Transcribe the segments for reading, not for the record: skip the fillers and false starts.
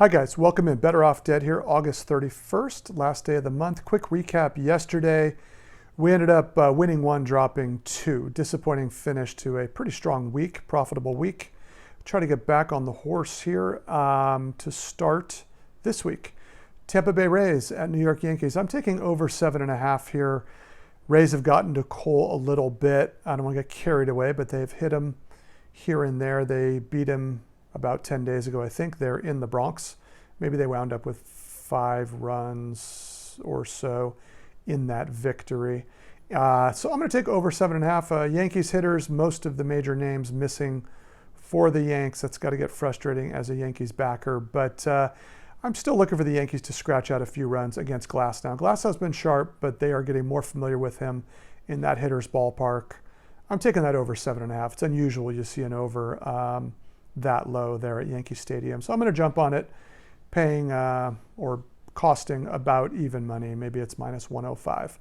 Hi guys, welcome in. Better Off Dead here, August 31st, last day of the month. Quick recap yesterday. We ended up winning one, dropping two. Disappointing finish to a pretty strong week, profitable week. Try to get back on the horse here to start this week. Tampa Bay Rays at New York Yankees. I'm taking over 7.5 here. Rays have gotten to Cole a little bit. I don't want to get carried away, but they've hit him here and there. They beat him about 10 days ago, I think. They're in the Bronx. Maybe they wound up with 5 runs or so in that victory. So I'm going to take over 7.5. Yankees hitters, most of the major names missing for the Yanks. That's got to get frustrating as a Yankees backer. But I'm still looking for the Yankees to scratch out a few runs against Glasnow. Glasnow's been sharp, but they are getting more familiar with him in that hitter's ballpark. I'm taking that over 7.5. It's unusual you see an over that low there at Yankee Stadium. So I'm going to jump on it, paying or costing about even money. Maybe it's minus 105.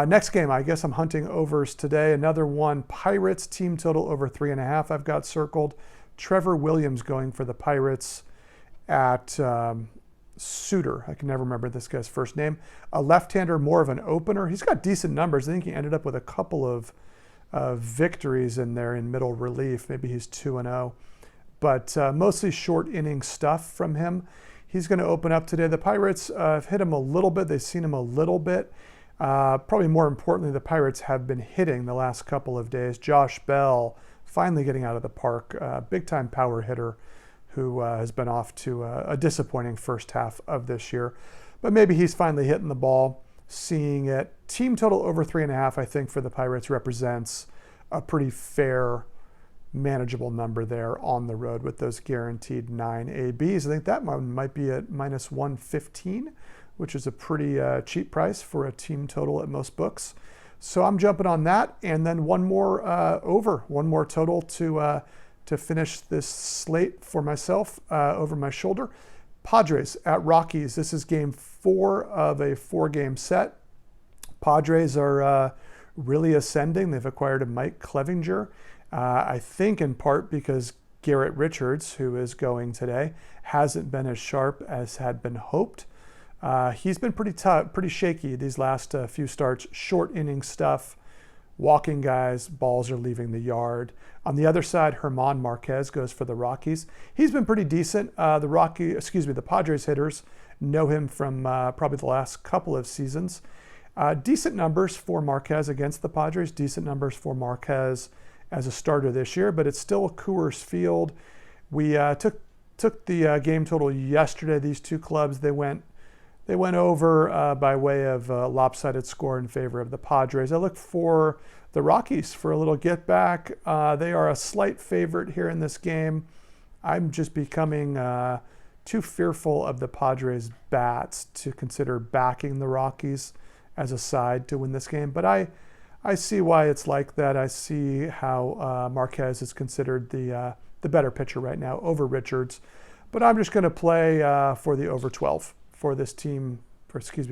Next game, I guess I'm hunting overs today. Another one, Pirates team total over 3.5. I've got circled. Trevor Williams going for the Pirates at Suter. I can never remember this guy's first name. A left-hander, more of an opener. He's got decent numbers. I think he ended up with a couple of victories in there in middle relief. Maybe he's 2-0. But mostly short inning stuff from him. He's going to open up today. The Pirates have hit him a little bit. They've seen him a little bit. Probably more importantly, the Pirates have been hitting the last couple of days. Josh Bell finally getting out of the park. Big-time power hitter who has been off to a disappointing first half of this year. But maybe he's finally hitting the ball, seeing it. Team total over 3.5, I think, for the Pirates represents a pretty fair, manageable number there on the road with those guaranteed 9 ABs. I think that one might be at minus 115, which is a pretty cheap price for a team total at most books. So I'm jumping on that, and then one more one more total to finish this slate for myself over my shoulder. Padres at Rockies. This is game 4 of a 4-game set. Padres are really ascending. They've acquired a Mike Clevinger. I think in part because Garrett Richards, who is going today, hasn't been as sharp as had been hoped. He's been pretty tough, pretty shaky these last few starts. Short inning stuff, walking guys, balls are leaving the yard. On the other side, German Marquez goes for the Rockies. He's been pretty decent. The Padres hitters know him from probably the last couple of seasons. Decent numbers for Marquez against the Padres. Decent numbers for Marquez as a starter this year, but it's still Coors Field. We took the game total yesterday. These two clubs, they went over by way of a lopsided score in favor of the Padres. I look for the Rockies for a little get back. They are a slight favorite here in this game. I'm just becoming too fearful of the Padres bats to consider backing the Rockies as a side to win this game, but I see why it's like that. I see how Marquez is considered the better pitcher right now over Richards. But I'm just going to play for the over 12 for this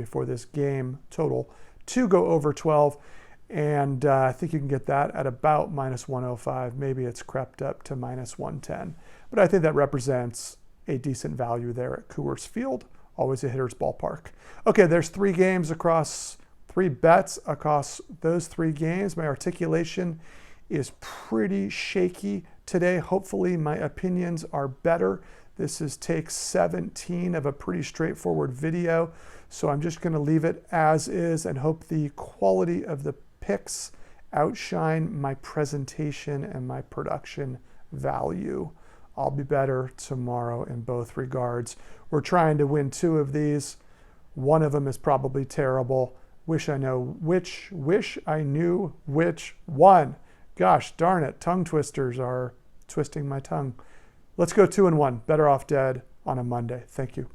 for this game total to go over 12. And I think you can get that at about minus 105. Maybe it's crept up to minus 110. But I think that represents a decent value there at Coors Field. Always a hitter's ballpark. Okay, there's 3 games across 3 bets across those 3 games. My articulation is pretty shaky today. Hopefully my opinions are better. This is take 17 of a pretty straightforward video. So I'm just going to leave it as is and hope the quality of the picks outshine my presentation and my production value. I'll be better tomorrow in both regards. We're trying to win 2 of these. One of them is probably terrible. Wish I knew which one. Gosh darn it, tongue twisters are twisting my tongue. Let's go 2-1. Better Off Dead on a Monday. Thank you.